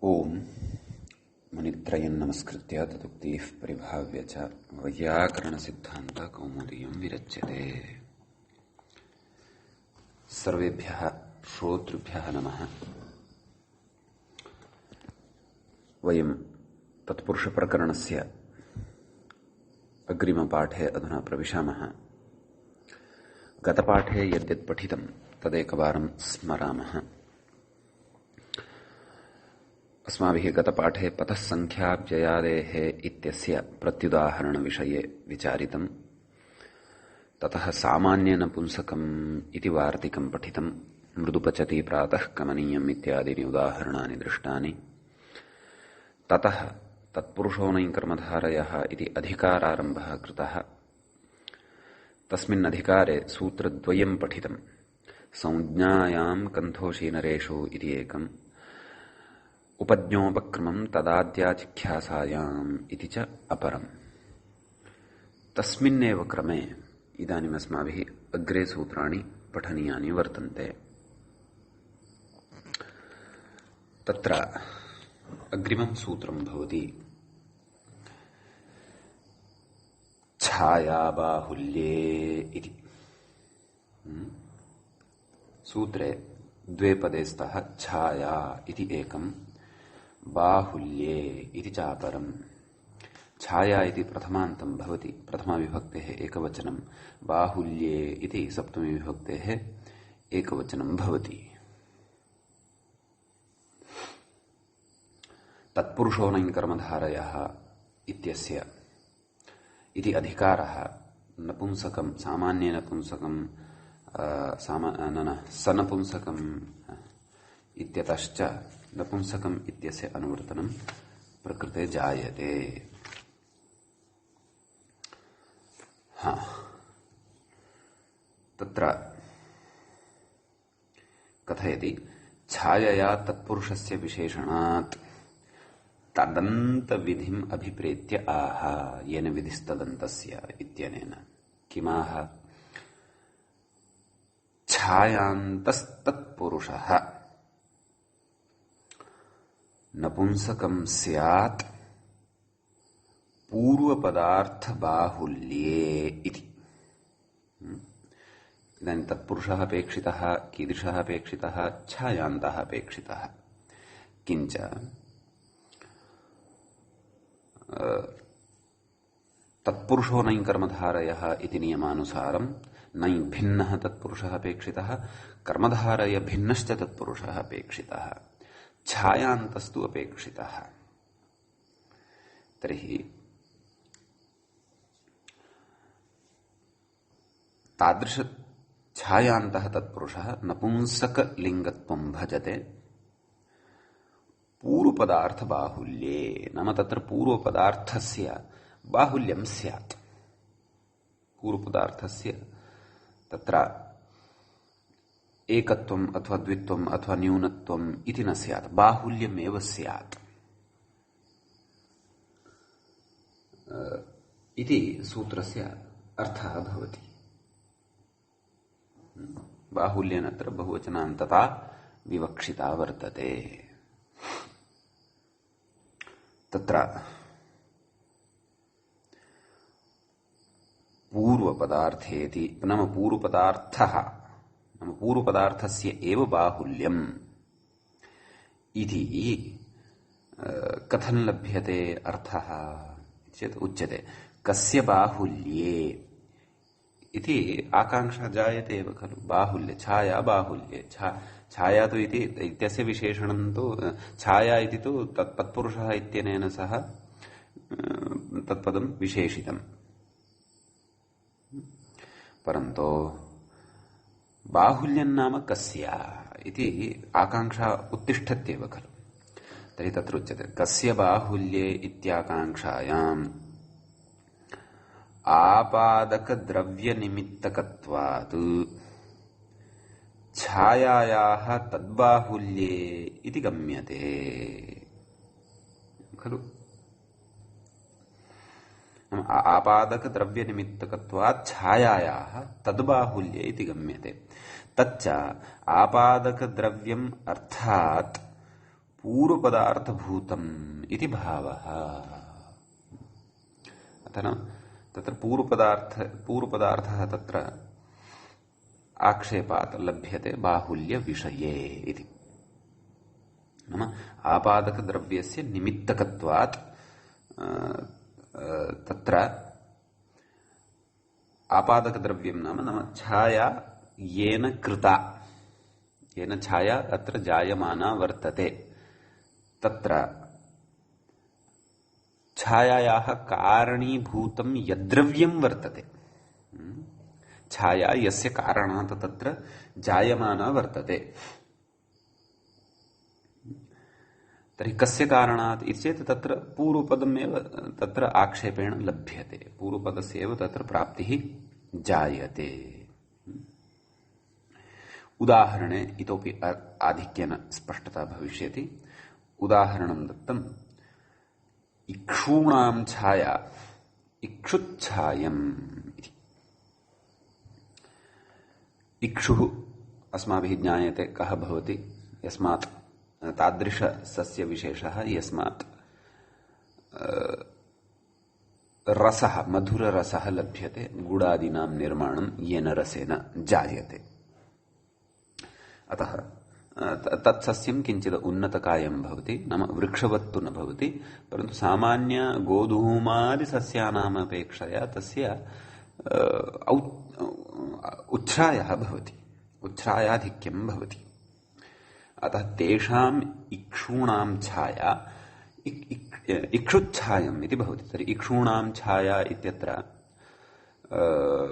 ओम मुनित्रयं नमस्कृत्य तदुक्तिः परिभाव्य च वैयाकरणसिद्धान्त कौमुदीयं विरच्यते। सर्वेभ्यः श्रोतृभ्यः नमः। वयं तत्पुरुषप्रकरणस्य अग्रिमपाठे अधुना प्रविशामः। गतपाठे यद्यत् पठितं तदेकवारं स्मरामः। अस्माभिः गतपाठे पथसङ्ख्याव्ययादेः इत्यस्य प्रत्युदाहरणविषये विचारितम्। ततः सामान्यनपुंसकम् इति वार्तिकं पठितम्। मृदुपचति प्रातः कमनीयम् इत्यादीनि उदाहरणानि दृष्टानि। ततः तत्पुरुषोऽनैकर्मधारयः इति अधिकारारम्भः कृतः। तस्मिन् अधिकारे सूत्रद्वयं पठितम्। संज्ञायां कन्थोषीनरेषु इति एकम्, उपज्ञोपक्रमं तदाद्याचिख्यासायाम् इति च अपरम्। तस्मिन्नेव क्रमे इदानीम् अस्माभिः अग्रे सूत्राणि पठनीयानि वर्तन्ते। तत्र अग्रिमं सूत्रं भवति छायाबाहुल्ये इति। सूत्रे द्वे पदे स्तः। छाया इति एकम्, बाहुल्ये इति चापरम्। छाया इति प्रथमान्तं भवति, प्रथमाविभक्तेः एकवचनं। बाहुल्ये इति सप्तमीविभक्तेः एकवचनं भवति। तत्पुरुषोऽनैकर्मधारयः इत्यस्य इति अधिकारः नपुंसकं, सामान्यनपुंसकं, सनपुंसकम् इत्यतश्च नपुंसकम् इत्यस्य अनुवर्तनं प्रकृते जायते। तत्र कथयति छायया तत्पुरुषस्य विशेषणात् तदन्तविधिम् अभिप्रेत्य आह येन विधिस्तदन्तस्य इत्यनेन। किमाह? छायान्तस्तत्पुरुषः नपुंसकं स्यात् पूर्वपदार्थबाहुल्ये इति। इदानीं तत्पुरुषः अपेक्षितः, कीदृशः अपेक्षितः? छायान्तः अपेक्षितः। किञ्च तत्पुरुषो नञ् कर्मधारयः इति नियमानुसारं नञ् भिन्नः तत्पुरुषः अपेक्षितः, कर्मधारय भिन्नश्च तत्पुरुषः अपेक्षितः, छायान्तस्तु अपेक्षितः। तर्हि तादृश छायान्तः तत्पुरुषः नपुंसकलिङ्गत्वं भजते पूर्वपदार्थबाहुल्ये। नाम तत्र पूर्वपदार्थस्य बाहुल्यं स्यात्। पूर्वपदार्थस्य तत्र एकत्वम् अथवा द्वित्वम् अथवा न्यूनत्वम् इति न स्यात्, बाहुल्यमेव स्यात् इति सूत्रस्य अर्थः भवति। बाहुल्येन अत्र बहुवचनान्तता विवक्षिता वर्तते। तत्र पूर्वपदार्थेति नाम पूर्वपदार्थः, नाम पूर्वपदार्थस्य एव बाहुल्यम् इति कथं लभ्यते अर्थः चेत् उच्यते कस्य बाहुल्ये इति। आकांक्षा जायते एव खलु। बाहुल्ये, छाया बाहुल्ये। छाया तु इति इत्यस्य विशेषणं तु छाया इति तु तत्पुरुषः इत्यनेन सह तत्पदं विशेषितम्। परन्तु बाहुल्यं नाम कस्य इति आकांक्षा उत्तिष्ठत्येव खलु। तर्हि तत्र उच्यते कस्य बाहुल्ये इत्याकांक्षायाम् आपादकद्रव्यनिमित्तकत्वात् छायायाः तद्बाहुल्ये इति गम्यते खलु। आपादकद्रव्यनिमित्तकत्वात् छायायाः तद्बाहुल्ये इति गम्यते। तच्च आपादकद्रव्यम् अर्थात् पूर्वपदार्थभूतम् इति भावः। अतः तत्र पूर्वपदार्थः तत्र आक्षेपात् लभ्यते बाहुल्यविषये इति। नाम आपादकद्रव्यस्य निमित्तकत्वात् तत्र आपादकद्रव्यं नाम छाया येन कृता, येन छाया अत्र जायमाना वर्तते, तत्र छायायाः कारणीभूतं यद्द्रव्यं वर्तते, छाया यस्य कारणात् तत्र जायमाना वर्तते, तर्हि कस्य कारणात् इति चेत् तत्र पूर्वपदमेव तत्र आक्षेपेण लभ्यते, पूर्वपदस्य एव तत्र प्राप्तिः जायते। उदाहरणे इतोपि आधिक्येन स्पष्टता भविष्यति। उदाहरणं दत्तम्, इक्षूणां छाया इक्षुच्छायम् इति। इक्षुः अस्माभिः ज्ञायते कः भवति, यस्मात् तादृशसस्यविशेषः यस्मात् रसः, मधुररसः लभ्यते, गुडादीनां निर्माणं येन रसेन जायते। अतः तत्सस्यं किञ्चित् उन्नतकायं भवति, नाम वृक्षवत्तु न भवति, परन्तु सामान्य गोधूमादिसस्यानाम् अपेक्षया तस्य उच्छ्रायः भवति, उच्छ्रायाधिक्यं भवति। अतः तेषाम् इक्षूणां छाया इक्षुच्छायम् इति भवति। तर्हि इक्षूणां छाया इत्यत्र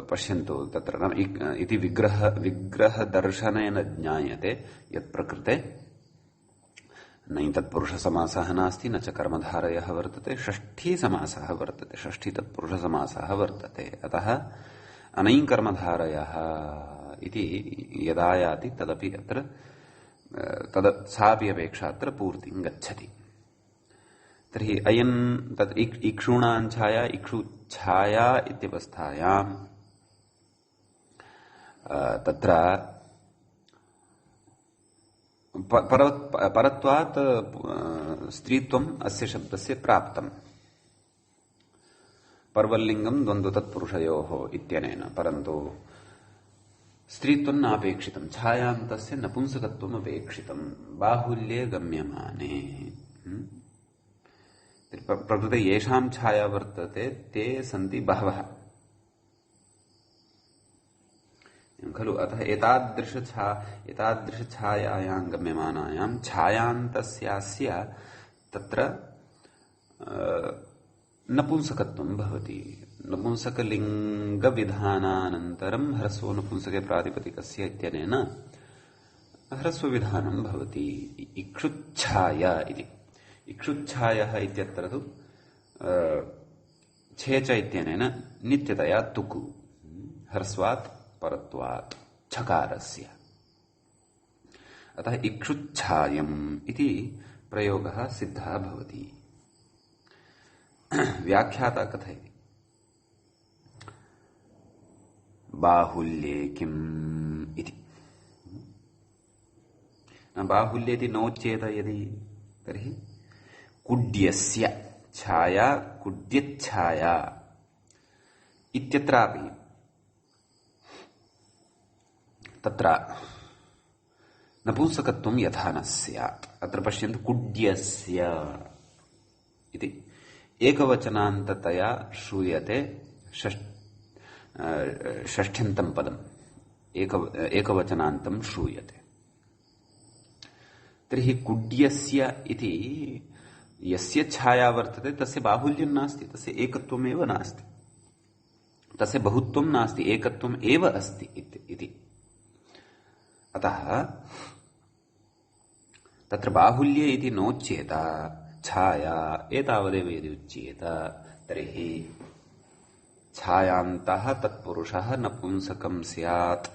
पश्यन्तु, तत्र नाम इति विग्रहदर्शनेन ज्ञायते यत् प्रकृते न तत्पुरुषसमासः नास्ति, न च कर्मधारयः वर्तते, षष्ठीसमासः वर्तते, षष्ठी तत्पुरुषसमासः वर्तते। अतः अनै कर्मधारयः इति यदा याति तदपि अत्र सापि अपेक्षा अत्र पूर्तिं गच्छति। तर्हि अयं तत् इक्षूणां छाया इक्षुच्छाया इत्यवस्थायां तत्र परत्वात् स्त्रीत्वम् अस्य शब्दस्य प्राप्तम्, पर्वल्लिङ्गं द्वन्द्वतत्पुरुषयोः इत्यनेन, परन्तु स्त्रीत्वं नापेक्षितं, छायान्तस्य नपुंसकत्वम् अपेक्षितं बाहुल्ये गम्यमाने। प्रकृते येषां छाया वर्तते ते सन्ति बहवः खलु। अतः एतादृशछायायां गम्यमानायां छायान्तस्यास्य तत्र नपुंसकत्वं भवति। नपुंसकलिङ्गविधानानन्तरं ह्रस्वो नपुंसके प्रातिपदिकस्य इत्यनेन ह्रस्वविधानं भवति। इक्षुच्छाया इति, इक्षुच्छायः इत्यत्र तु छेच इत्यनेन नित्यतया तुकु, ह्रस्वात् परत्वात् छकारस्य। अतः इक्षुच्छायम् इति प्रयोगः सिद्धः भवति। व्याख्याता कथयति, बाहुल्ये किम् इति। बाहुल्ये इति नोच्येत यदि, तर्हि कुड्यस्य छाया कुड्यच्छाया इत्यत्रापि तत्र नपुंसकत्वं यथा न स्यात्। अत्र पश्यन्तु, कुड्यस्य इति एकवचनान्ततया श्रूयते, षष्ठ्यन्तं पदम् एकवचनान्तं श्रूयते। तर्हि कुड्यस्य इति यस्य छाया वर्तते तस्य बाहुल्यं नास्ति, तस्य एकत्वमेव नास्ति, तस्य बहुत्वं नास्ति, एकत्वम् एव अस्ति इति। अतः तत्र बाहुल्ये इति नोच्येत, छाया एतावदेव यदि उच्येत, तर्हि छायान्तः तत्पुरुषः नपुंसकं स्यात्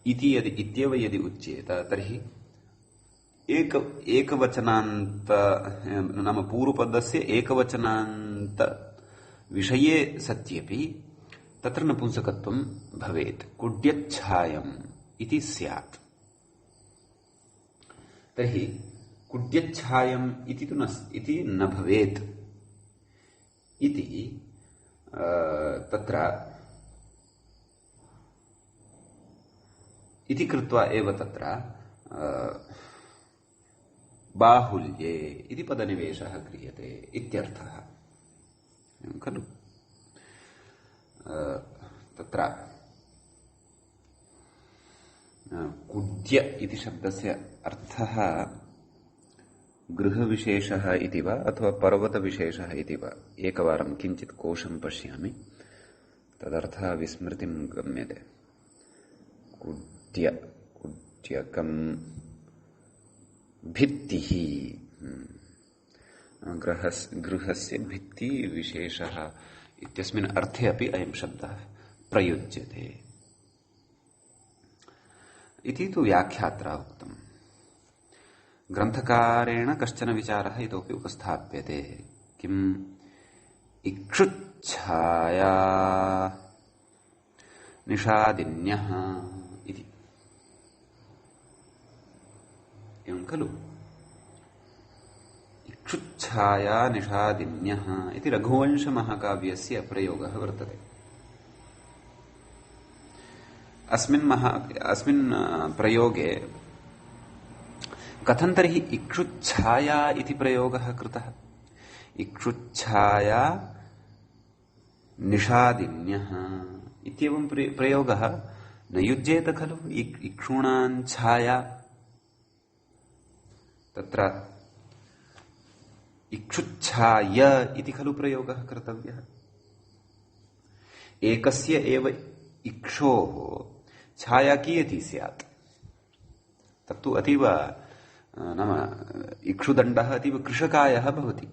इति इत्येव यदि उच्येत, तर्हि एकवचनान्त नाम पूर्वपदस्य एकवचनान्त विषये सत्यपि तत्र नपुंसकत्वं भवेत्, कुड्यच्छायम् इति स्यात्। तर्हि कुड्यच्छायम् इति न भवेत् इति तत्र इति कृत्वा एव तत्र बाहुल्ये इति पदनिवेशः क्रियते इत्यर्थः खलु। तत्र कुड्य इति शब्दस्य अर्थः गृहविशेषः इति वा अथवा पर्वतविशेषः इति वा एकवारं किञ्चित् कोशं पश्यामि, तदर्थः विस्मृतिं गम्यते। कुड्यकं भित्तिः, गृहस्य भित्तिविशेषः इत्यस्मिन् अर्थे अपि अयं शब्दः प्रयुज्यते इति तु व्याख्यात्रा उक्तम्। ग्रन्थकारेण कश्चन विचारः इतोपि उपस्थाप्यते। किम्? इक्षुच्छाया निषादिन्यः इति। एवं खलु? इक्षुच्छाया निषादिन्यः इति रघुवंशमहाकाव्यस्य प्रयोगः वर्तते। अस्मिन् प्रयोगे कथं तर्हि इक्षुच्छाया इति प्रयोगः कृतः? इक्षुच्छाया निषादिन्यः इत्येवं प्रयोगः न युज्येत खलु। इक्षूणां छाया, तत्र इक्षुच्छाय इति खलु प्रयोगः कर्तव्यः। एकस्य एव इक्षोः छाया कियती स्यात्? तत्तु अतीव नाम इक्षुदण्डः अतीव कृशकायः भवति।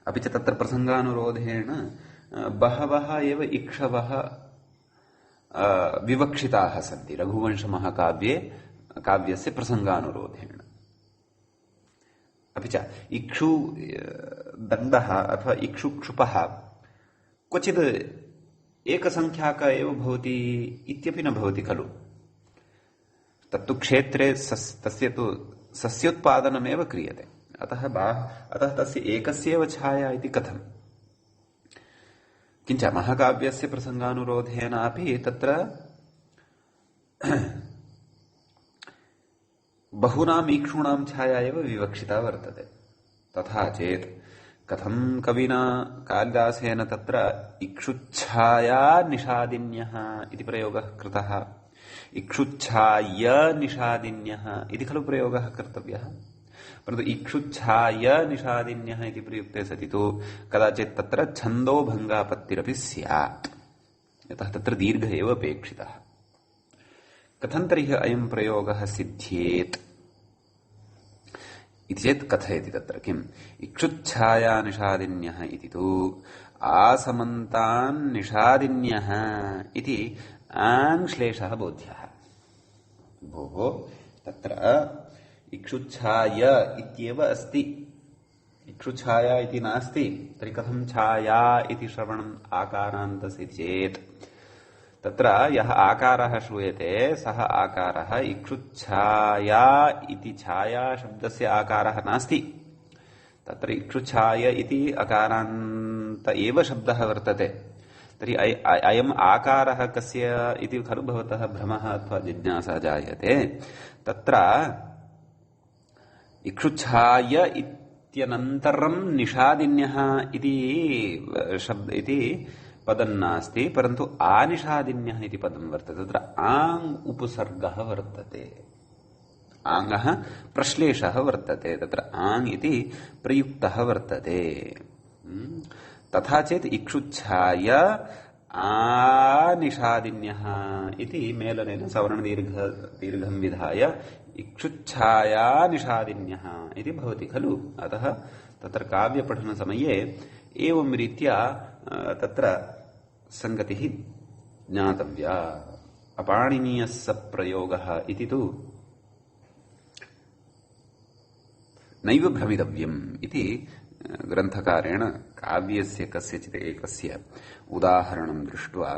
अपि च तत्र प्रसङ्गानुरोधेन बहवः एव इक्षवः विवक्षिताः सन्ति रघुवंशमहाकाव्यस्य प्रसङ्गानुरोधेन। अपि च इक्षुदण्डः अथवा इक्षुक्षुपः क्वचित् एकसङ्ख्याक एव भवति इत्यपि न भवति खलु। तत्तु क्षेत्रे तस्य तु सस्योत्पादनमेव क्रियते। अतः तस्य एकस्यैव छाया इति कथम्? किञ्च महाकाव्यस्य प्रसङ्गानुरोधेन अपि तत्र बहूनाम् इक्षूणां छाया एव विवक्षिता वर्तते। तथा चेत् कथं कविना कालिदासेन तत्र इक्षुच्छाया निषादिन्यः इति प्रयोगः कृतः? इक्षुच्छाय निषादिन्यः इति खलु प्रयोगः कर्तव्यः। परन्तु इक्षुच्छाय निषादिन्यः इति प्रयुक्ते सति तु कदाचित् तत्र छन्दोभङ्गापत्तिरपि स्यात्, यतः तत्र दीर्घ एव अपेक्षितः। कथं तर्हि अयं प्रयोगः सिद्ध्येत् इति चेत् कथयति तत्र किम्? इक्षुच्छाया निषादिन्यः इति तु आसमन्तान् निषादिन्यः इति आङ्श्लेषः बोध्यः। भोः, तत्र इक्षुच्छाय इत्येव अस्ति, इक्षुच्छाया इति नास्ति। तर्हि कथं छाया इति श्रवणम् आकारान्तस्य चेत् तत्र यः आकारः श्रूयते सः आकारः इक्षुच्छाया इति छाया शब्दस्य आकारः नास्ति। तत्र इक्षुच्छाय इति अकारान्त एव शब्दः वर्तते। तर्हि अयम् आकारः कस्य इति खलु भवतः भ्रमः अथवा जिज्ञासा जायते। तत्र इक्षुच्छाय इत्यनन्तरं निषादिन्यः इति पदं नास्ति, परन्तु आनिषादिन्यः इति पदं वर्तते। तत्र आङ् उपसर्गः वर्तते, आङ्गः प्रश्लेषः वर्तते, तत्र आङ् इति प्रयुक्तः वर्तते। तथा चेत् इक्षुच्छाय आनिषादिन्यः इति मेलनेन सवर्णदीर्घं विधाय इक्षुच्छाया निषादिन्यः इति भवति खलु। अतः तत्र काव्यपठनसमये एवं रीत्या तत्र संगतिः ज्ञातव्या। अपाणिनीयः स प्रयोगः इति तु नैव भ्रमितव्यम् इति ग्रन्थकारेण काव्यस्य कस्यचित् एकस्य उदाहरणं दृष्ट्वा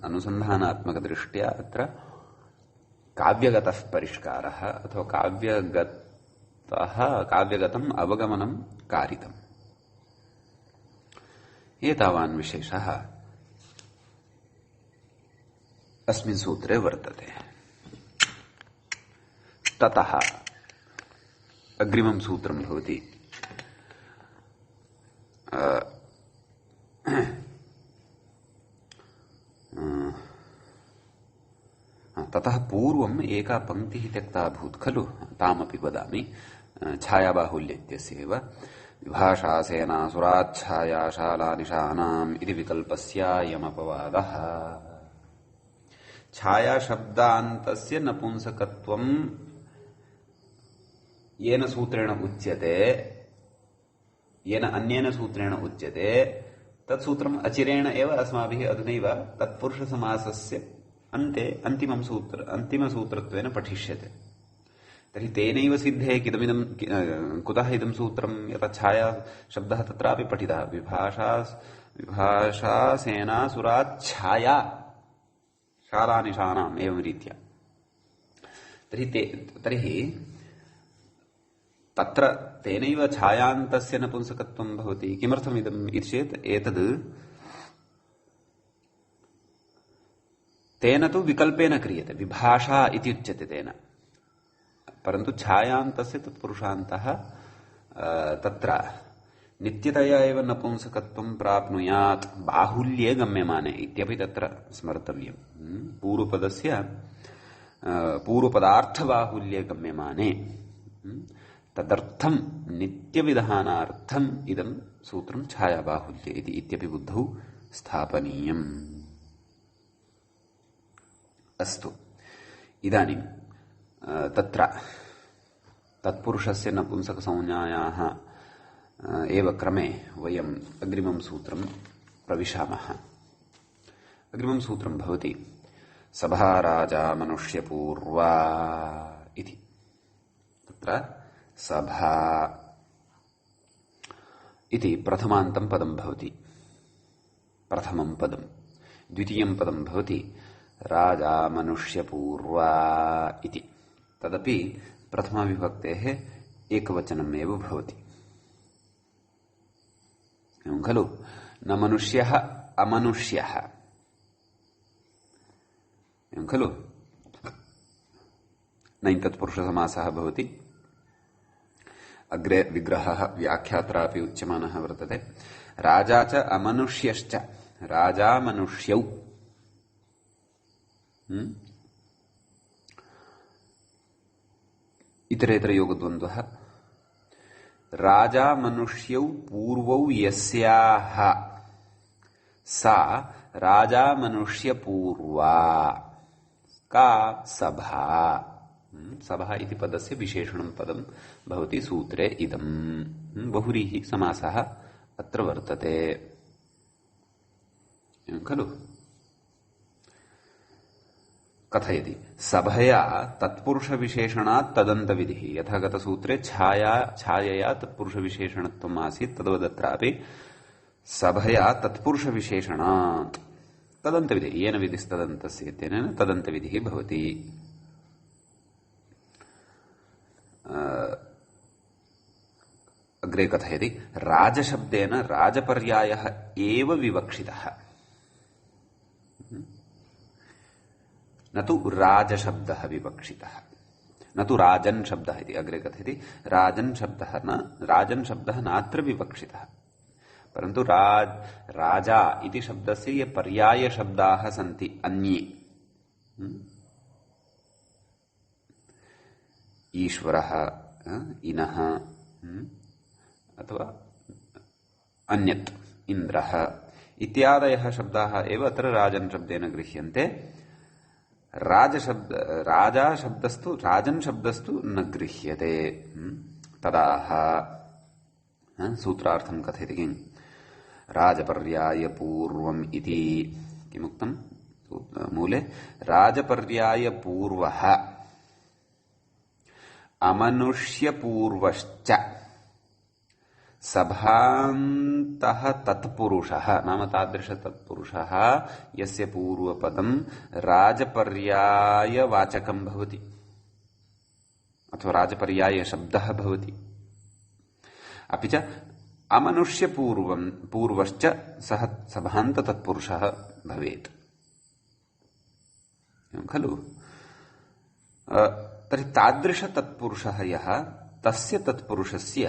अनुसन्धानात्मकदृष्ट्या अत्र काव्यगतः परिष्कारः अथवा काव्यगतम् अवगमनं कारितम्। एतावान् विशेषः अस्मिन् सूत्रे वर्तते। ततः अग्रिमं सूत्रं भवति ततः पूर्वम् एका पङ्क्तिः त्यक्ता अभूत् खलु, तामपि वदामि। छायाबाहुल्यस्यैव विभाषासेनासुराच्छायाशालानिशानाम् इति विकल्पस्यायमपवादः। छायाशब्दान्तस्य नपुंसकत्वं येन सूत्रेण उच्यते, येन अन्येन सूत्रेण उच्यते, तत्सूत्रम् अचिरेण एव अस्माभिः अधुनैव तत्पुरुषसमासस्य अन्ते अन्तिमसूत्रत्वेन पठिष्यते। तर्हि तेनैव सिद्धे कुतः इदं सूत्रं यतः छाया शब्दः तत्रापि पठितः, विभाषा सेनासुराच्छाया शालानिशानाम् एवं रीत्या। तर्हि तत्र तेनैव छायान्तस्य नपुंसकत्वं भवति। किमर्थमिदम् इति चेत् एतद् तेन तु विकल्पेन क्रियते, विभाषा इति उच्यते तेन, परन्तु छायान्तस्य तत्पुरुषान्तः तत्र नित्यतया एव नपुंसकत्वं प्राप्नुयात् बाहुल्ये गम्यमाने इत्यपि तत्र स्मर्तव्यम्। पूर्वपदस्य पूर्वपदार्थबाहुल्ये गम्यमाने, तदर्थं नित्यविधानार्थम् इदं सूत्रं छायाबाहुल्ये इत्यपि बुद्धौ स्थापनीयम्। अस्तु, इदानीं तत्र तत्पुरुषस्य नपुंसकसंज्ञायाः एव क्रमे वयम् अग्रिमं सूत्रं प्रविशामः। अग्रिमं सूत्रं भवति सभा राजा मनुष्यपूर्वा इति। तत्र सभा इति प्रथमान्तं पदं भवति, प्रथमं पदं। द्वितीयं पदं भवति राजा मनुष्यपूर्वा इति। तदपि प्रथमाविभक्तेः एकवचनमेव भवति, एवं खलु। न मनुष्यः अमनुष्यः, एवं खलु। न तत्पुरुषसमासः भवति। अग्रे विग्रहः व्याख्यात्रापि उच्यमानः वर्तते। राजा च अमनुष्यश्च, राजा मनुष्यौ। इतरेतरयोगद्वन्द्वः। राजा मनुष्यौ पूर्वौ यस्याः सा राजा मनुष्यपूर्वा का सभा। सभा इति पदस्य विशेषणं पदं भवति सूत्रे इदम्। बहुव्रीहि समासः अत्र वर्तते, खलु। कथयति सभया तत्पुरुषविशेषणात् तदन्तविधिः। यथा गतसूत्रे छायया तत्पुरुषविशेषणत्वम् आसीत्, तद्वदत्रापि सभया तत्पुरुषविशेषणात् तदन्तविधिः। येन विधिस्तदन्तस्य इत्यनेन तदन्तविधिः भवति। अग्रे कथयति राजशब्देन राजपर्यायः एव विवक्षितः, न तु राजशब्दः विवक्षितः, न तु राजन् शब्दः इति। अग्रे कथयति राजन् शब्दः नात्र विवक्षितः, परन्तु राजा इति शब्दस्य ये पर्यायशब्दाः सन्ति अन्ये, ईश्वरः, इनः अथवा अन्यत् इन्द्रः इत्यादयः शब्दाः एव अत्र राजन् शब्देन गृह्यन्ते। राजन् शब्दस्तु न गृह्यते। तदाह सूत्रार्थं कथयति किम् राजपर्यायपूर्वम् इति। किमुक्तम् मूले राजपर्यायपूर्वः अमनुष्यपूर्वश्च सभान्तः तत्पुरुषः नाम तादृश तत्पुरुषः यस्य पूर्वपदं राजपर्यायवाचकं भवति अथवा राजपर्याय शब्दः भवति। अपि च अमनुष्यपूर्वश्च सः सभान्त तत्पुरुषः भवेत् खलु। तर्हि तादृश तत्पुरुषः यः तस्य तत्पुरुषस्य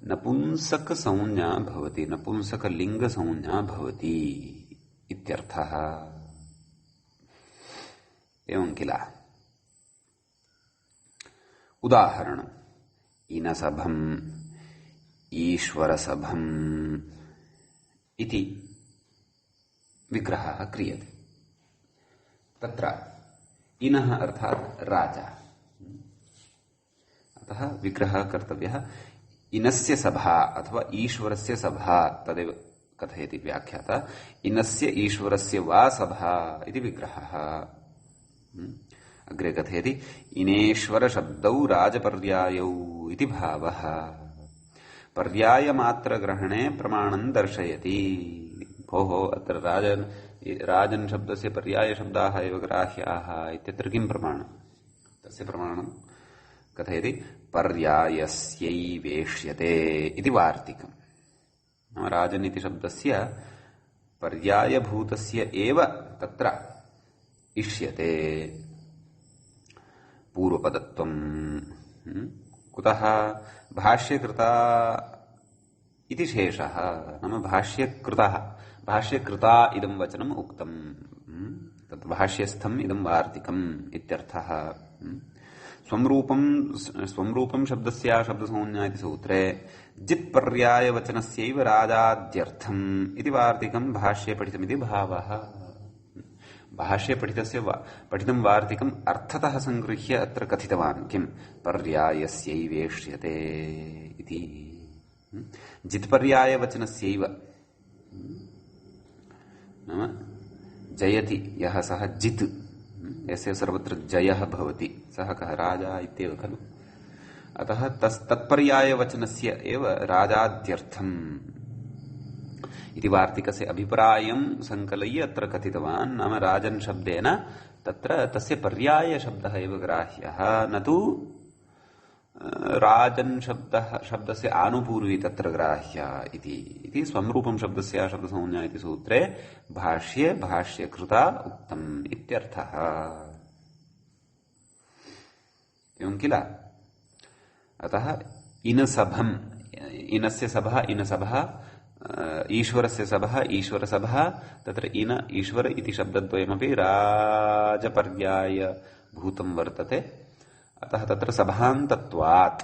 नपुंसकसंज्ञा भवति नपुंसकलिङ्गसंज्ञा भवति इत्यर्थः। एवं किल। उदाहरणम् इनसभम् ईश्वरसभम् इति विग्रहः क्रियते। तत्र इनः अर्थात् राजा। अतः विग्रहः कर्तव्यः इनस्य सभा अथवा ईश्वरस्य सभा तदेव कथयति व्याख्याता। इनस्य ईश्वरस्य वा सभा इति विग्रहः। अग्रे कथयति इनेश्वरशब्दौ राजपर्यायौ इति भावः। पर्यायमात्रग्रहणे प्रमाणं दर्शयति। भोः अत्र राजन् शब्दस्य पर्यायशब्दाः एव ग्राह्याः इत्यत्र किं प्रमाणं? तस्य प्रमाणं कथयति पर्यायस्यैवेष्यते इति वार्तिकम्। नाम राजन् इति शब्दस्य पर्यायभूतस्य एव तत्र इष्यते पूर्वपदत्वम्। कुतः? भाष्यकृता इति शेषः। नाम भाष्यकृता इदं वचनम् उक्तम् तत् भाष्यस्थम् इदं वार्तिकम् इत्यर्थः। स्वं शब्दस्य शब्दसंज्ञा इति सूत्रे जित्पर्यायवचनस्यैव राजाद्यर्थम् इति वार्तिकम् भाष्ये पठितमिति भावः। भाष्ये पठितं वार्तिकम् अर्थतः संगृह्य अत्र कथितवान् किम् पर्यायस्यैवेष्यते इति। जित्पर्यायवचनस्यैव नाम जयति यः सः जित् यस्य सर्वत्र जयः भवति सः कः? राजा इत्येव खलु। अतः तत्पर्यायवचनस्य एव राजाद्यर्थम् इति वार्तिकस्य अभिप्रायं संकलय्य अत्र कथितवान्। नाम राजन् शब्देन तत्र तस्य पर्यायशब्दः एव ग्राह्यः न तु राजन् शब्दस्य आनुपूर्वी तत्र ग्राह्या इति स्वं शब्दस्य शब्दसंज्ञा इति सूत्रे भाष्ये भाष्यकृता उक्तम् इत्यर्थः। एवं किल। अतः इनसभम् इनस्य सभा इनसभा ईश्वरस्य सभा ईश्वरसभा तत्र इन ईश्वर इति शब्दद्वयमपि राजपर्यायभूतं वर्तते। अतः तत्र सभान्तत्वात्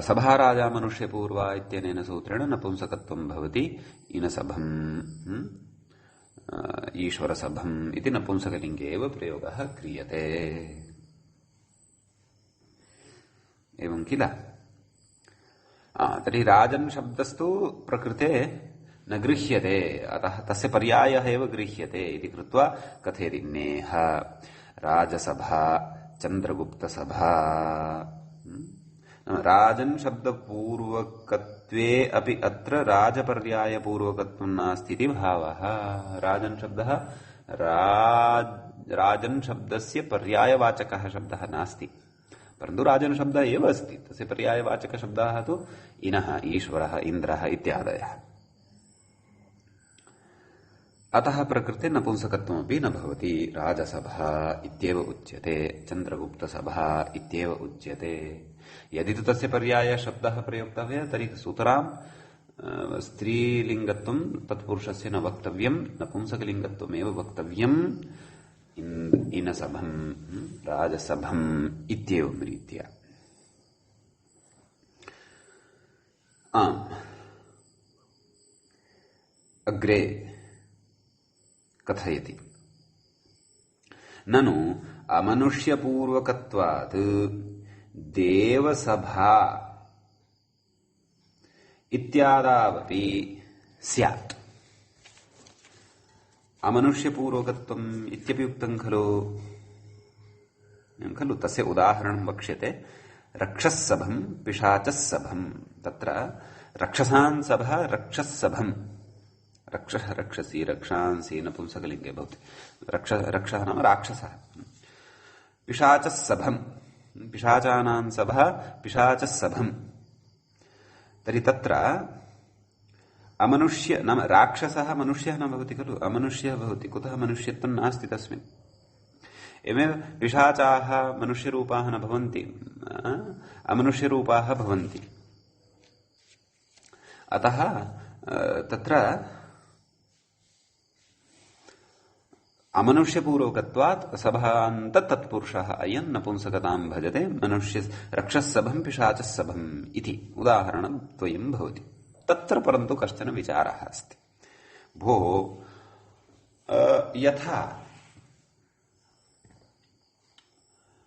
सभा राजा मनुष्यपूर्वा इत्यनेन सूत्रेण नपुंसकत्वं भवति। इनसभम् ईश्वरसभम् इति नपुंसकलिङ्गे एव प्रयोगः क्रियते। एवं किल। तर्हि राजन् शब्दस्तु प्रकृते न गृह्यते अतः तस्य पर्यायः एव गृह्यते इति कृत्वा कथयति नेह राजसभा चन्द्रगुप्तसभा। राजन् शब्दपूर्वकत्वे अपि अत्र राजपर्यायपूर्वकत्वं नास्ति इति भावः। राजन् शब्दः राजन् शब्दस्य पर्यायवाचकः शब्दः नास्ति परन्तु राजन् शब्दः एव अस्ति। तस्य पर्यायवाचकशब्दाः तु इनः ईश्वरः इन्द्रः इत्यादयः। अतः प्रकृते नपुंसकत्वमपि न भवति। राजसभा इत्येव उच्यते चन्द्रगुप्तसभा इत्येव उच्यते। यदि तु तस्य पर्यायशब्दः प्रयोक्तव्यः तर्हि सुतरां स्त्रीलिङ्गत्वं तत्पुरुषस्य न वक्तव्यं नपुंसकलिङ्गत्वमेव वक्तव्यम्। इनसभम् राजसभम् इत्येवं रीत्या। अग्रे कथयति ननु अमनुष्यपूर्वकत्वात् देवसभा इत्यादावपि स्यात्। अमनुष्यपूर्वकत्वम् इत्यपि उक्तं खलु। तस्य उदाहरणं वक्ष्यते। रक्षस्सभम् पिशाचस्सभम् तत्र रक्षसान् सभा रक्षस्सभम् रक्षः रक्षसी रक्षांसि नपुंसकलिङ्गे भवति रक्षः नाम राक्षसः पिशाचस्सभम् पिशाचानां सभा पिशाचस्सभम् तर्हि तत्र अमनुष्य नाम राक्षसः मनुष्यः न भवति खलु अमनुष्यः भवति कुतः मनुष्यत्वं नास्ति तस्मिन् एवमेव पिशाचाः मनुष्यरूपाः न भवन्ति अमनुष्यरूपाः भवन्ति अतः तत्र अमनुष्यपूर्वकत्वात् सभान्त तत्पुरुषः अयं नपुंसकतां भजते मनुष्य रक्षस्सभं पिशाचस्सभम् इति उदाहरणं द्वयं भवति तत्र परन्तु कश्चन विचारः अस्ति भो यथा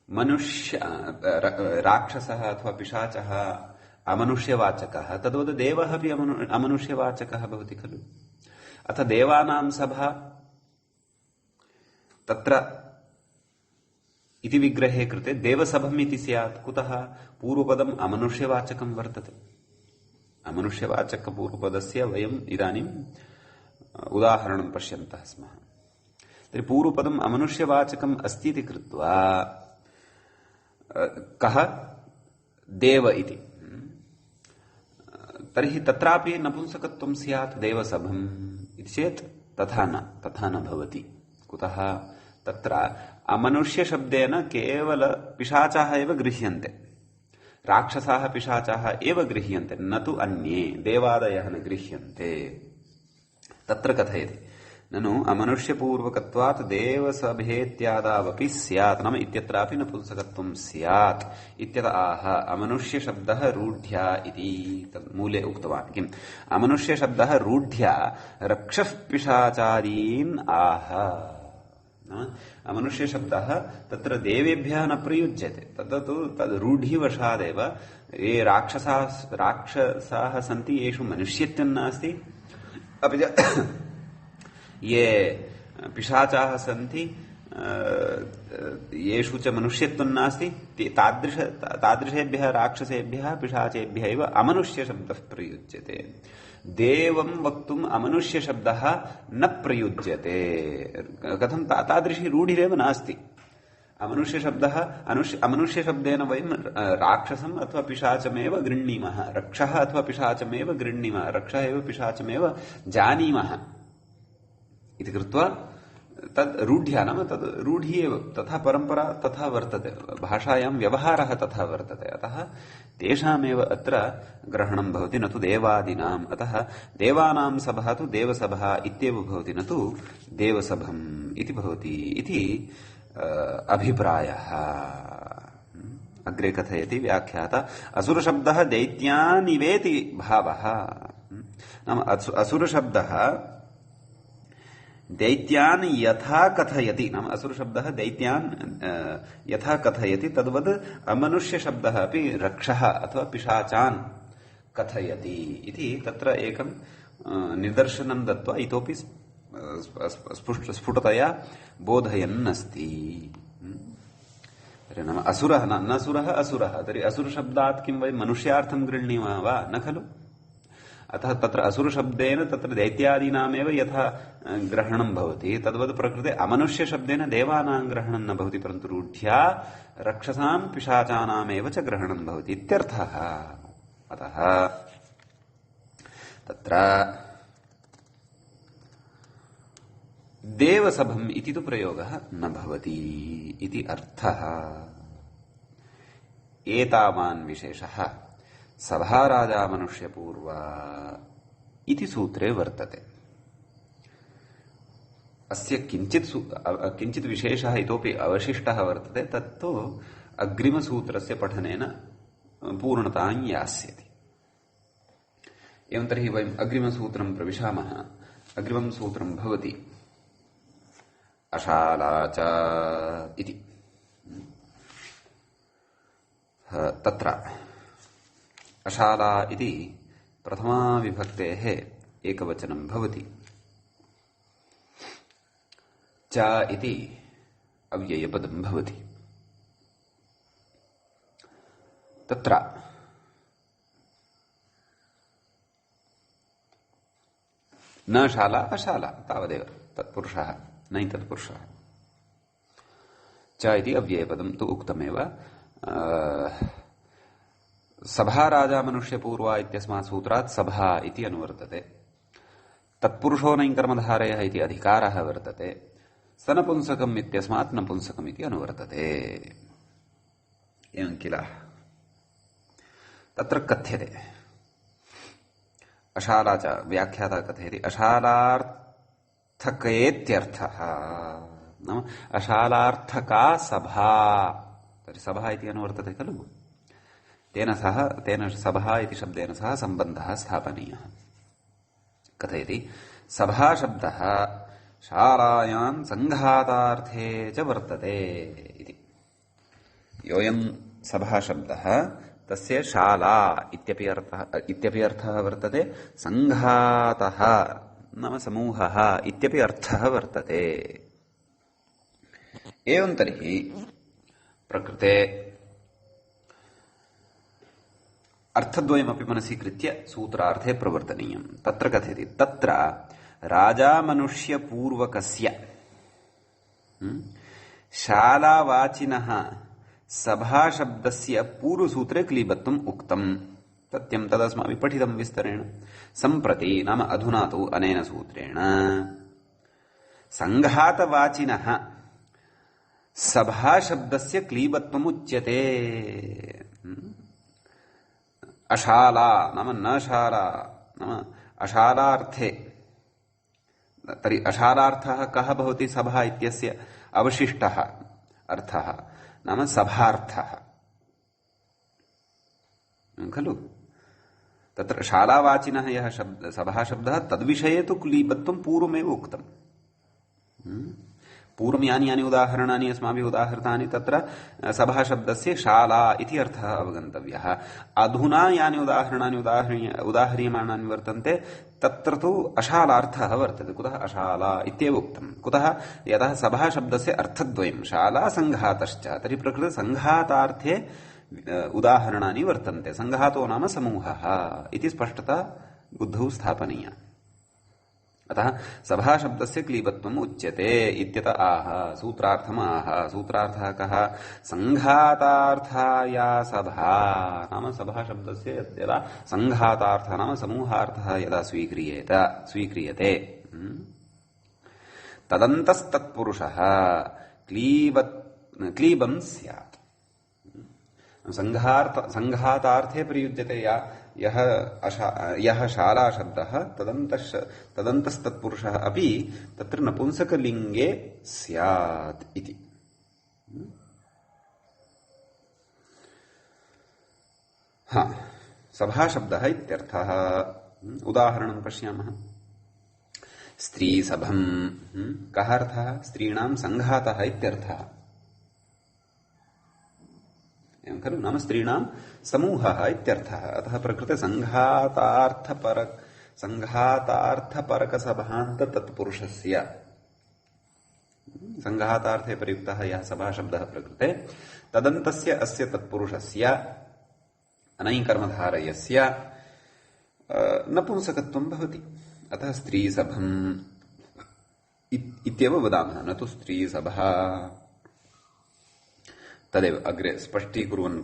मनुष्य राक्षसः अथवा पिशाचः अमनुष्यवाचकः तद्वत् देवः अपि अमनुष्यवाचकः भवति खलु अथ देवानां सभा तत्र इति विग्रहे कृते देवसभम् इति स्यात् कुतः पूर्वपदम् अमनुष्यवाचकं वर्तते अमनुष्यवाचकपूर्वपदस्य वयम् इदानीम् उदाहरणं पश्यन्तः स्मः तर्हि पूर्वपदम् अमनुष्यवाचकम् अस्ति इति कृत्वा कः देव इति तर्हि तत्रापि नपुंसकत्वं स्यात् देवसभम् इति चेत् तथा न भवति कुतः तत्र अमनुष्यशब्देन केवल पिशाचाः एव गृह्यन्ते राक्षसाः पिशाचाः एव गृह्यन्ते न तु अन्ये देवादयः न गृह्यन्ते तत्र कथयति ननु अमनुष्यपूर्वकत्वात् देवसभेत्यादावपि स्यात् नाम इत्यत्रापि नपुंसकत्वं स्यात् इत्यत आह अमनुष्यशब्दः रूढ्या इति मूले उक्तवान् किम् अमनुष्यशब्दः रूढ्या रक्षः पिशाचारीन् आह अमनुष्यशब्दः तत्र देवेभ्यः न प्रयुज्यते तद् रूढिवशादेव ये राक्षसाः सन्ति येषु मनुष्यत्वं नास्ति अपि च ये पिशाचाः सन्ति येषु च मनुष्यत्वं नास्ति तादृशेभ्यः राक्षसेभ्यः पिशाचेभ्यः एव अमनुष्यशब्दः प्रयुज्यते देवं वक्तुम् अमनुष्यशब्दः न प्रयुज्यते कथं तादृशी रूढिरेव नास्ति अमनुष्यशब्दः अमनुष्यशब्देन वयं राक्षसम् अथवा पिशाचमेव गृह्णीमः रक्षः अथवा पिशाचमेव गृह्णीमः रक्षः एव पिशाचमेव जानीमः इति कृत्वा तद् रूढ्या नाम तद् रूढी एव तथा परम्परा तथा वर्तते भाषायां व्यवहारः तथा वर्तते अतः तेषामेव अत्र ग्रहणं भवति न तु देवादीनाम् अतः देवानां सभा तु देवसभा इत्येव भवति न तु देवसभम् इति भवति इति अभिप्रायः अग्रे कथयति व्याख्याता असुरशब्दः दैत्यानिवेति भावः नाम असुरशब्दः दैत्यान् यथा कथयति नाम असुरशब्दः दैत्यान् यथा कथयति तद्वद् अमनुष्यशब्दः अपि रक्षः अथवा पिशाचान् कथयति इति तत्र एकं निदर्शनं दत्वा इतोपि स्फुटतया बोधयन् अस्ति नाम असुरः न असुरः असुरः तर्हि असुरशब्दात् किं वयं मनुष्यार्थं गृह्णीमः वा न खलु अतः तत्र असुरशब्देन तत्र दैत्यादीनामेव यथा ग्रहणं भवति तद्वत् प्रकृते अमनुष्यशब्देन देवानां ग्रहणं न भवति परन्तु रूढ्या रक्षसां पिशाचानामेव च ग्रहणं भवति इत्यर्थः अतः तत्र देवसभम् इति तु प्रयोगः न भवति इति अर्थः एतावान् विशेषः सभाराजा मनुष्यपूर्वा इति सूत्रे वर्तते अस्य किञ्चित् विशेषः इतोपि अवशिष्टः वर्तते तत्तु अग्रिमसूत्रस्य पठनेन पूर्णतां यास्यति एवं तर्हि वयम् अग्रिमसूत्रं प्रविशामः अग्रिमं सूत्रं भवति अशाला च इति तत्र अशाला इति प्रथमा विभक्तेः एकवचनं भवति च इति अव्ययपदं भवति तत्र न शाला अशाला तावदेव तत्पुरुषः न तत्पुरुषः च इति अव्ययपदं तु उक्तमेव सभा राजा मनुष्य पूर्वा इत्यस्मात् सूत्रात् सभा इति अनुवर्तते तत्पुरुषो न कर्मधारयः इति अधिकारः वर्तते स नपुंसकम् इत्यस्मात् नपुंसकम् इति अनुवर्तते एवं किल तत्र कथ्यते अशाला च व्याख्याता कथयति अशालार्थकेत्यर्थः नाम अशालार्थका सभा तर्हि सभा इति अनुवर्तते खलु तेन सभा इति शब्देन सह सम्बन्धः स्थापनीयः कथयति सभा शब्दः शालायां सङ्घातार्थे च वर्तते इति योऽयं सभा शब्दः तस्य शाला इत्यपि अर्थः वर्तते सङ्घातः नाम समूहः इत्यपि अर्थः वर्तते एवं तर्हि प्रकृते अर्थद्वयमपि मनसि कृत्य सूत्रार्थे प्रवर्तनीयम् तत्र कथयति तत्र राजा मनुष्य पूर्वकस्य शालावाचिनः सभा शब्दस्य पूर्वसूत्रे क्लीबत्वम् उक्तम् सत्यं तदस्माभिः पठितं विस्तरेण सम्प्रति नाम अधुना तु अनेन सूत्रेण सङ्घातवाचिनः सभा शब्दस्य क्लीबत्वम् उच्यते अशाला नाम न शाला नाम अशालार्थे तर्हि अशालार्थः कः भवति सभा इत्यस्य अवशिष्टः अर्थः नाम सभार्थः खलु तत्र शालावाचिनः यः सभा शब्दः तद्विषये तु क्लीबत्वं पूर्वमेव उक्तम् पूर्वं यानि यानि उदाहरणानि अस्माभिः उदाहृतानि तत्र सभा शब्दस्य शाला इति अर्थः अवगन्तव्यः अधुना यानि उदाहरणानि उदाह्रियमाणानि वर्तन्ते तत्र तु अशालार्थः वर्तते कुतः अशाला इत्येव उक्तम् कुतः यतः सभा शब्दस्य अर्थद्वयं शाला सङ्घातश्च तर्हि प्रकृते सङ्घातार्थे उदाहरणानि वर्तन्ते सङ्घातो नाम समूहः इति स्पष्टता बुद्धौ स्थापनीया अतः सभा शब्दस्य क्लीबत्वम् उच्यते इत्यत आह सूत्रार्थम् आह सूत्रार्थः कः सङ्घातार्था या सभा नाम सभा शब्दस्य यदा सङ्घातार्थः नाम समूहार्थः यदा स्वीक्रियते तदन्तस्तत्पुरुषः क्लीबं स्यात् सङ्घातार्थे प्रयुज्यते यः शाला शब्दः तदन्तस्तत्पुरुषः अपि तत्र नपुंसकलिङ्गे स्यात् इति सभा शब्दः इत्यर्थः उदाहरणं पश्यामः स्त्रीसभं कः अर्थः स्त्रीणां सङ्घातः इत्यर्थः एवं खलु नाम स्त्रीणां समूहः इत्यर्थः अतः प्रकृते सङ्घातार्थपरकसभान्त तत्पुरुषस्य सङ्घातार्थे प्रयुक्तः यः सभाशब्दः प्रकृते तदन्तस्य अस्य तत्पुरुषस्य अनैकर्मधारयस्य नपुंसकत्वं भवति अतः स्त्रीसभम् इत्येव वदामः न तु स्त्रीसभा तदेव अग्रे स्पष्टीकुर्वन्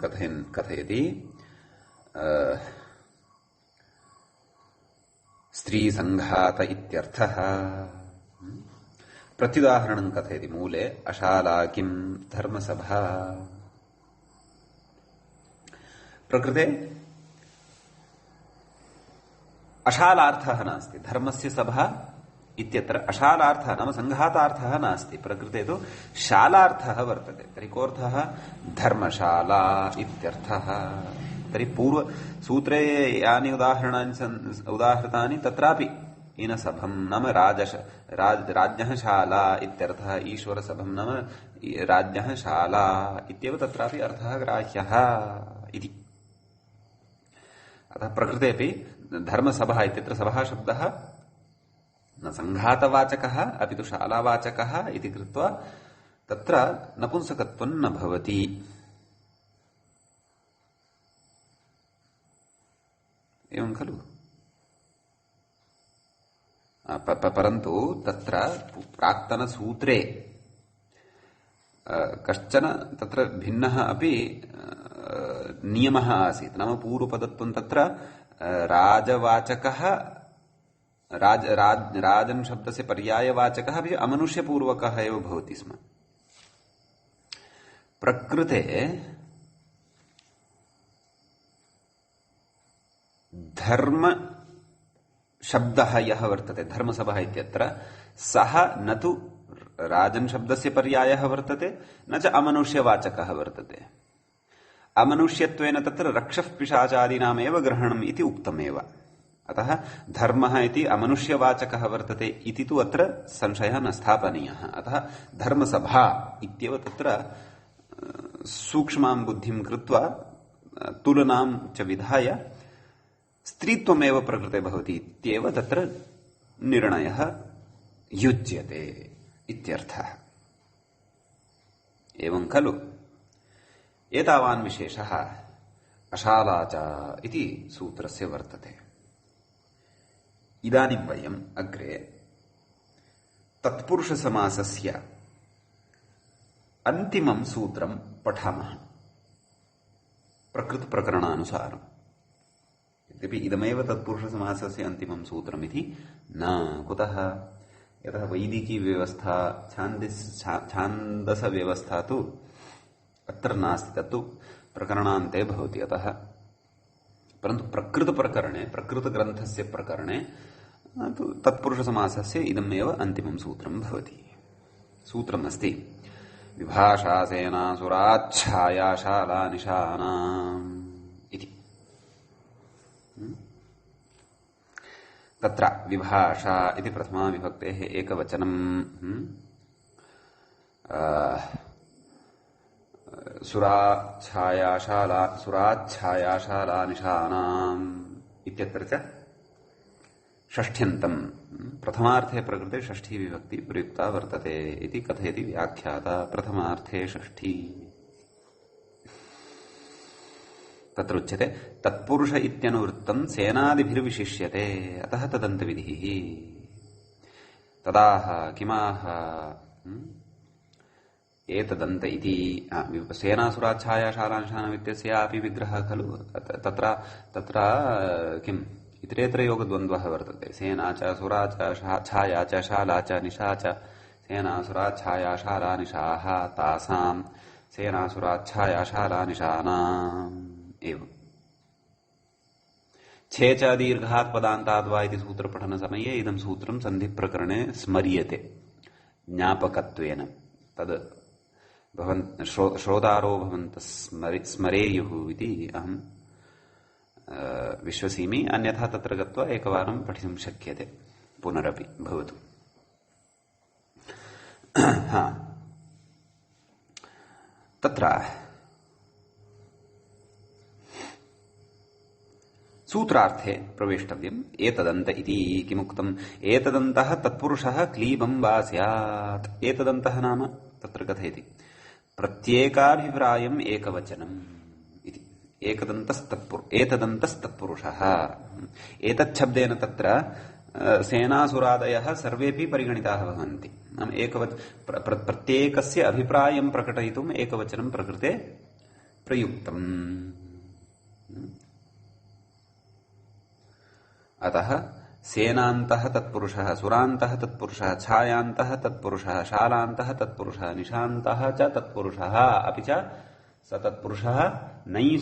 कथयति स्त्रीसङ्घात इत्यर्थः प्रत्युदाहरणं कथयति मूले अशाला किं धर्मसभा प्रकृते अशालार्थः नास्ति धर्मस्य सभा इत्यत्र अशालार्थः नाम सङ्घातार्थः नास्ति प्रकृते तु शालार्थः वर्तते तर्हि कोऽर्थः धर्मशाला इत्यर्थः तर्हि पूर्वसूत्रे यानि उदाहरणानि उदाहृतानि तत्रापि इनसभं नाम राज्ञः शाला इत्यर्थः ईश्वरसभं नाम राज्ञः शाला इत्येव तत्रापि अर्थः ग्राह्यः इति अतः प्रकृतेपि धर्मसभा इत्यत्र सभा शब्दः न सङ्घातवाचकः अपि तु शालावाचकः इति कृत्वा तत्र नपुंसकत्वं न भवति एवं खलु? परन्तु तत्र प्राक्तनसूत्रे कश्चन तत्र भिन्नः अपि नियमः आसीत्। नाम पूर्वपदत्वं तत्र राजवाचकः राजन् शब्दस्य पर्यायवाचकः अपि अमनुष्यपूर्वकः एव भवति स्म। प्रकृते धर्म शब्दः यः वर्तते, धर्मसभा इत्यत्र, सः न तु राजन् शब्दस्य पर्यायः वर्तते न च अमनुष्यवाचकः वर्तते। अमनुष्यत्वेन तत्र रक्षः पिशाचादीनामेव ग्रहणम् इति उक्तमेव। अतः धर्मः इति अमनुष्यवाचकः वर्तते इति तु अत्र संशयः न स्थापनीयः। अतः धर्मसभा इत्येव तत्र सूक्ष्मां बुद्धिं कृत्वा तुलनां च विधाय स्त्रीत्वमेव प्रकृते भवति इत्येव तत्र निर्णयः युज्यते इत्यर्थः। एवं खलु? एतावान् विशेषः अशालाचा इति सूत्रस्य वर्तते। इदानीं वयम् अग्रे तत्पुरुषसमासस्य अन्तिमं सूत्रं पठामः प्रकृतप्रकरणानुसारम्। यद्यपि इदमेव तत्पुरुषसमासस्य अन्तिमं सूत्रमिति न। कुतः? यतः वैदिकी व्यवस्था, छान्दसव्यवस्था तु अत्र नास्ति, तत्तु प्रकरणान्ते भवति। अतः परन्तु प्रकृतप्रकरणे, प्रकृतग्रन्थस्य प्रकरणे तत्पुरुषसमासस्य इदमेव अन्तिमं सूत्रं भवति। सूत्रमस्ति विभाषासेनासुराच्छायाशालानिशानाम् इति। तत्र विभाषा इति प्रथमा विभक्तेः एकवचनं, सुराच्छायाशालानिशानाम् इत्यत्र च षष्ठ्यन्तं, प्रथमार्थे प्रकृते षष्ठी विभक्ति प्रयुक्ता वर्तते इति कथयति व्याख्याता। प्रथमार्थे षष्ठी। तत्र उच्यते तत्पुरुष इत्यनुवृत्तं सेनादिभिर्विशिष्यते, अतः तदन्तविधिः। तदाह किमाह एतदन्त इति सेनासुराच्छायाशालानिशानम् इत्यस्यापि विग्रहः खलु। तत्र किम् इतरेतरयोगद्वन्द्वः वर्तते। सेना च सुरा च छाया च शाला च निशा च सेनासुराच्छायाशालानिशाः तासाम् सेनासुराच्छायाशालानिशानाम् एवम्। छे च दीर्घात् पदान्ताद् वा इति सूत्रपठनसमये इदं सूत्रं सन्धिप्रकरणे स्मर्यते ज्ञापकत्वेन। तद् श्रोतारो भवन्तः स्मरेयुः इति अहं विश्वसिमि। अन्यथा तत्र गत्वा एकवारं पठितुं शक्यते पुनरपि भवतु। तत्र सूत्रार्थे प्रवेष्टव्यम्। एतदन्त इति किमुक्तम्? एतदन्तः तत्पुरुषः क्लीबं वा स्यात्। एतदन्तः नाम तत्र कथयति प्रत्येकाभिप्रायम् एकवचनम् इति। एतदन्तस्तत्पुरुषः। एतच्छब्देन तत्र सेनासुरादयः सर्वेपि परिगणिताः भवन्ति। नाम प्रत्येकस्य अभिप्रायं प्रकटयितुम् एकवचनं प्रकृते प्रयुक्तम्। अतः सेनान्तः तत्पुरुषः, सुरान्तः तत्पुरुषः, छायान्तः तत्पुरुषः, शालान्तः तत्पुरुषः, निशान्तः च तत्पुरुषः, अपि च स तत्पुरुषः नै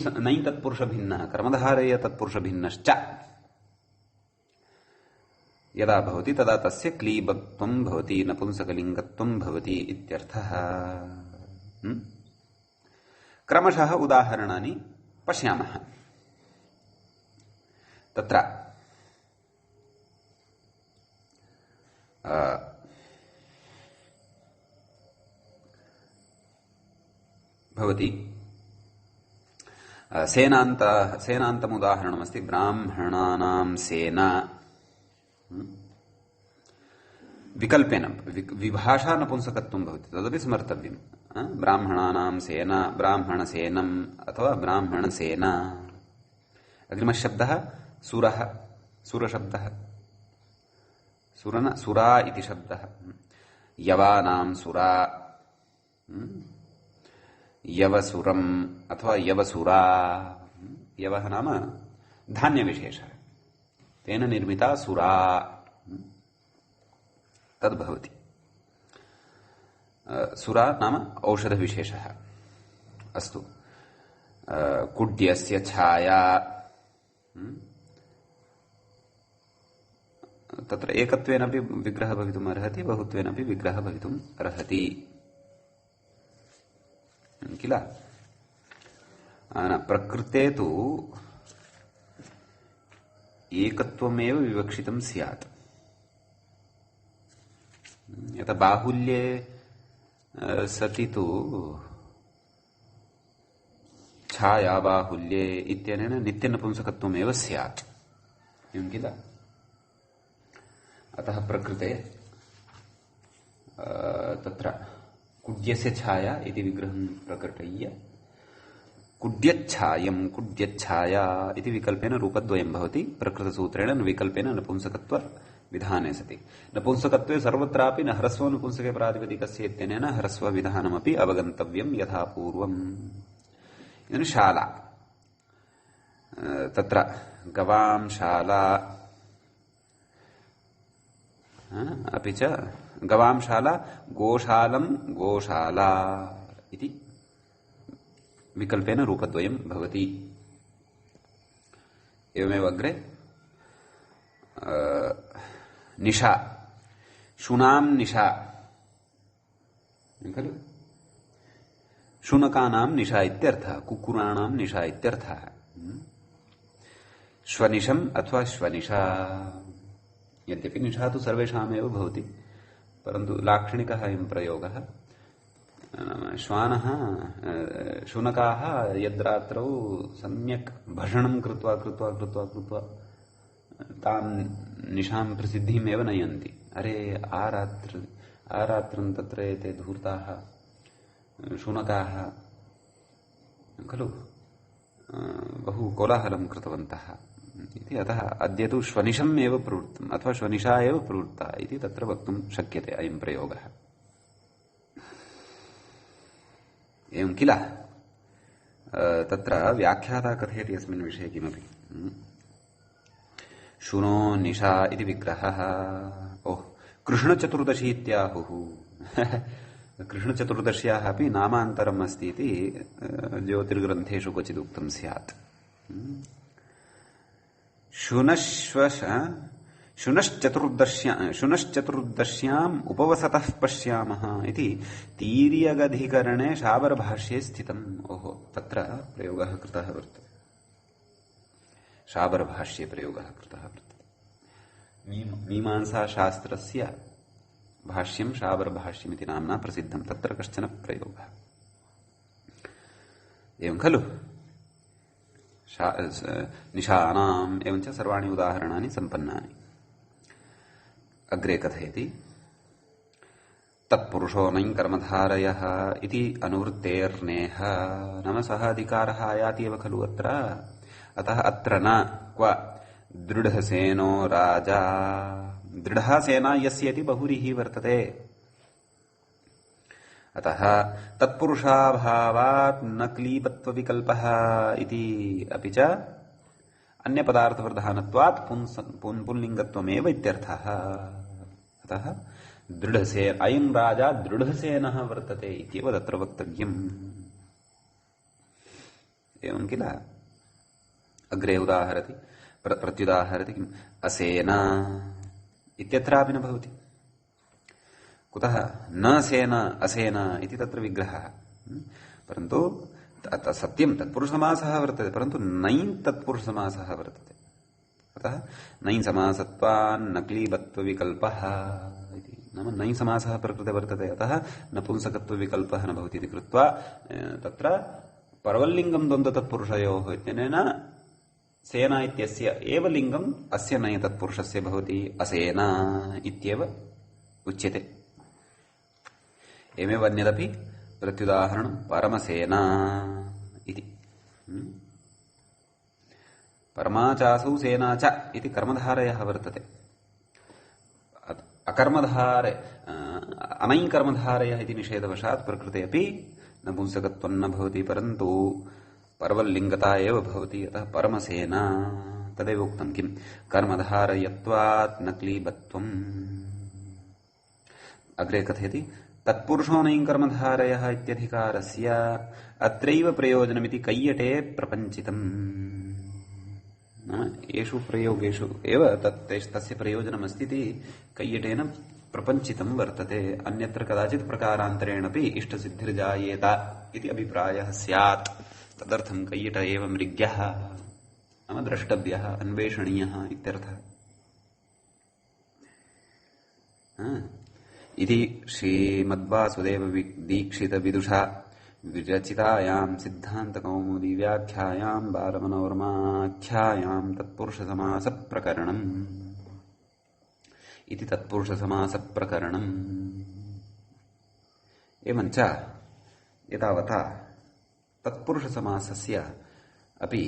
तत्पुरुषभिन्नः कर्मधारय तत्पुरुषभिन्नश्च यदा भवति तदा तस्य क्लीबत्वं भवति, नपुंसकलिङ्गत्वं भवति इत्यर्थः। क्रमशः उदाहरणानि पश्यामः। तत्र भवति सेनान्तमुदाहरणमस्ति। ब्राह्मणानां सेना विकल्पेन विभाषा नपुंसकत्वं भवति, तदपि स्मर्तव्यम्। ब्राह्मणानां सेना, ब्राह्मणसेनम् अथवा ब्राह्मणसेना। अग्रिमः शब्दः सुरः सुरशब्दः सुरन सुरा इति शब्दः यवानां सुरा यवसुरम् अथवा यवसुरा यवः नाम धान्यविशेषः तेन निर्मिता सुरा तद्भवति सुरा नाम औषधविशेषः अस्तु कुड्यस्य छाया तत्र एकत्वेनापि विग्रहः भवितुम् अर्हति बहुत्वेनापि विग्रहः भवितुम् अर्हति किल प्रकृते तु एकत्वमेव विवक्षितं स्यात् यथा बाहुल्ये सति तु छाया बाहुल्ये इत्यनेन नित्यनपुंसकत्वमेव स्यात् एवं किल अतः प्रकृते तत्र कुड्यस्य छाया इति विग्रहं प्रकटय्य कुड्यच्छाया इति विकल्पेन रूपद्वयं भवति प्रकृतसूत्रेण विकल्पेन नपुंसकत्वविधाने सति नपुंसकत्वे सर्वत्रापि न ह्रस्व नपुंसके प्रातिपदिकस्य इत्यनेन ह्रस्वविधानमपि अवगन्तव्यं यथा पूर्वम् इदानीं शाला तत्र गवां शाला अपि च गवां शाला गोशालं गोशाला इति विकल्पेन रूपद्वयं भवति एवमेव अग्रे निशा शुनां निशा खलु शुनकानां निशा इत्यर्थः कुक्कुराणां निशा इत्यर्थः श्वनिशम् अथवा श्वनिशा यद्यपि निशा तु सर्वेषामेव भवति परन्तु लाक्षणिकः अयं प्रयोगः श्वानः शुनकाः यद्रात्रौ सम्यक् भषणं कृत्वा कृत्वा कृत्वा कृत्वा तां निशां प्रसिद्धिमेव नयन्ति अरे आरात्रं तत्र एते धूर्ताः शुनकाः खलु बहु कोलाहलं कृतवन्तः इति अतः अद्य तु श्वनिशम् एव प्रवृत्तम् अथवा श्वनिशा एव प्रवृत्ता इति तत्र वक्तुं शक्यते अयं प्रयोगः एवं किल तत्र व्याख्याता कथयति अस्मिन् विषये किमपि शुनो निशा इति विग्रहः कृष्णचतुर्दशी इत्याहुः कृष्णचतुर्दश्याः अपि नामान्तरम् अस्ति इति ज्योतिर्ग्रन्थेषु क्वचित् उक्तं स्यात् शुनश्चतुर्दश्याम् उपवसतः पश्यामः इति तीर्यगधिकरणे शाबरभाष्ये स्थितम् ओहो तत्र प्रयोगः कृतः वर्तते शाबरभाष्ये प्रयोगः कृतः वर्तते मीमांसाशास्त्रस्य भाष्यं शाबरभाष्यमिति नाम्ना प्रसिद्धं तत्र कश्चन प्रयोगः एवं खलु निशानाम् एवञ्च सर्वाणि उदाहरणानि सम्पन्नानि अग्रे कथयति तत्पुरुषो नैं कर्मधारयः इति अनुवृत्तेर्नेह नाम सः अधिकारः आयाति एव खलु अत्र अतः अत्र न क्व दृढसेनो राजा दृढः सेना यस्य इति बहुव्रीहि वर्तते अतः तत्पुरुषाभावात् न क्लीबत्वविकल्पः इति अपि च अन्यपदार्थप्रधानत्वात् पुंलिङ्गत्वमेव इत्यर्थः अतः दृढसेन अयं राजा दृढसेनः वर्तते इत्येव तत्र वक्तव्यम् एवं किल अग्रे उदाहरति प्रत्युदाहरति किम् असेना इत्यत्रापि न भवति कुतः न सेना असेना इति तत्र विग्रहः परन्तु सत्यं तत्पुरुषसमासः वर्तते परन्तु नै तत्पुरुषसमासः वर्तते अतः नै समासत्वान् नक्लीबत्वविकल्पः इति नाम नै समासः प्रकृते वर्तते अतः नपुंसकत्वविकल्पः न भवति इति कृत्वा तत्र परवल्लिङ्गं द्वन्द्वतत्पुरुषयोः इत्यनेन सेना इत्यस्य एव लिङ्गम् अस्य नै तत्पुरुषस्य भवति असेना इत्येव उच्यते एवमेव अन्यदपि प्रत्युदाहरणं परमसेना इति परमा चासौ सेना च इति कर्मधारयः वर्तते। अकर्मधारे अनैकर्मधारयः इति निषेधवशात् प्रकृते अपि नपुंसकत्वं न भवति, परन्तु परवल्लिङ्गता एव भवति। अतः परमसेना तदेव उक्तं किं कर्मधारयत्वात् न क्लीबत्वम्। अग्रे कथयति तत्पुरुषो नैं कर्मधारयः इत्यधिकारस्य अत्रैव प्रयोजनमिति कैयटे प्रपञ्चितम्। येषु प्रयोगेषु एव तस्य प्रयोजनमस्ति इति कैयटेन प्रपञ्चितं वर्तते। अन्यत्र कदाचित् प्रकारान्तरेणपि इष्टसिद्धिर्जायेत इति अभिप्रायः स्यात्। तदर्थं कैयट एव मृग्यः नाम द्रष्टव्यः अन्वेषणीयः इत्यर्थः। इति श्रीमद्वासुदेव दीक्षित विदुषा विरचितायां सिद्धान्तकौमुदी व्याख्यायां बालमनोरमाख्यायां तत्पुरुषसमासप्रकरणम् इति तत्पुरुषसमासप्रकरणम्। एवञ्च एतावता तत्पुरुषसमासस्य अपि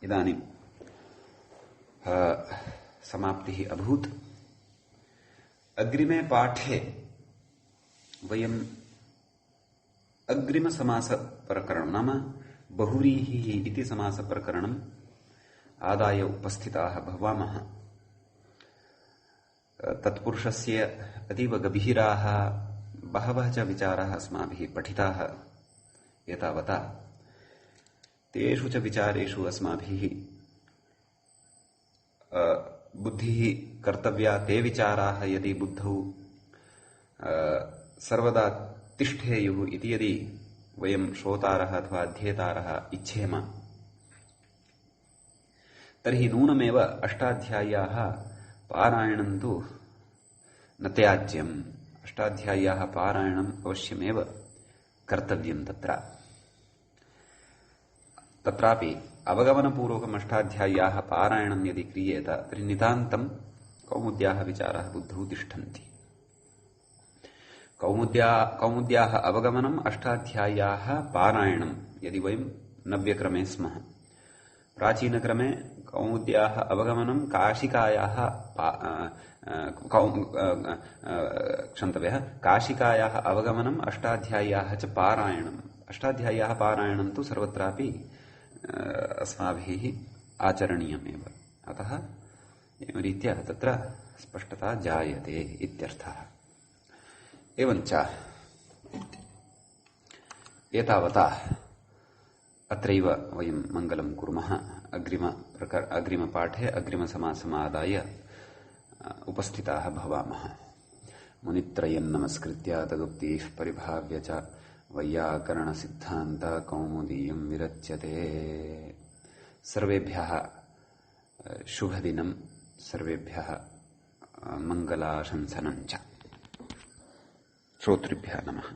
इदानीं समाप्तिः अभूत्। अग्रिमे पाठे वयम् अग्रिमसमासप्रकरणं नाम बहुव्रीहिः इति समासप्रकरणम् आदाय उपस्थिताः भवामः। तत्पुरुषस्य अतीव गभीराः बहवः च विचाराः अस्माभिः पठिताः एतावता। तेषु च विचारेषु अस्माभिः बुद्धिः कर्तव्या। ते विचाराः यदि बुद्धौ सर्वदा तिष्ठेयुः इति यदि वयं श्रोतारः अथवा अध्येतारः इच्छेम तर्हि नूनमेव अष्टाध्याय्याः पारायणं तु न त्याज्यम्। अष्टाध्याय्याः पारायणम् अवश्यमेव कर्तव्यं। तत्रापि अवगमनपूर्वकम् अष्टाध्याय्याः पारायणं यदि क्रियेत तर्हि नितान्तं कौमुद्याः विचाराः बुद्धौ तिष्ठन्ति। कौमुद्याः अवगमनम् अष्टाध्याय्याः पारायणं यदि वयं नव्यक्रमे स्मः। प्राचीनक्रमे कौमुद्याः अवगमनं काशिकायाः काशिकायाः अवगमनम् अष्टाध्याय्याः च पारायणम्। अष्टाध्याय्याः पारायणं तु सर्वत्रापि अस्माभिः आचरणीयमेव। अतः एवं रीत्या तत्र स्पष्टता जायते इत्यर्थः। एवञ्च एतावता अत्रैव वयं मङ्गलं कुर्मः। अग्रिमपाठे अग्रिमसमासमादाय उपस्थिताः भवामः। मुनित्रयं नमस्कृत्य तदुक्तिः परिभाव्य च वैयाकरणसिद्धान्तकौमुदीयं विरच्यते। सर्वेभ्यः शुभदिनं, सर्वेभ्यः मङ्गलाशंसनं च। श्रोतृभ्यः नमः।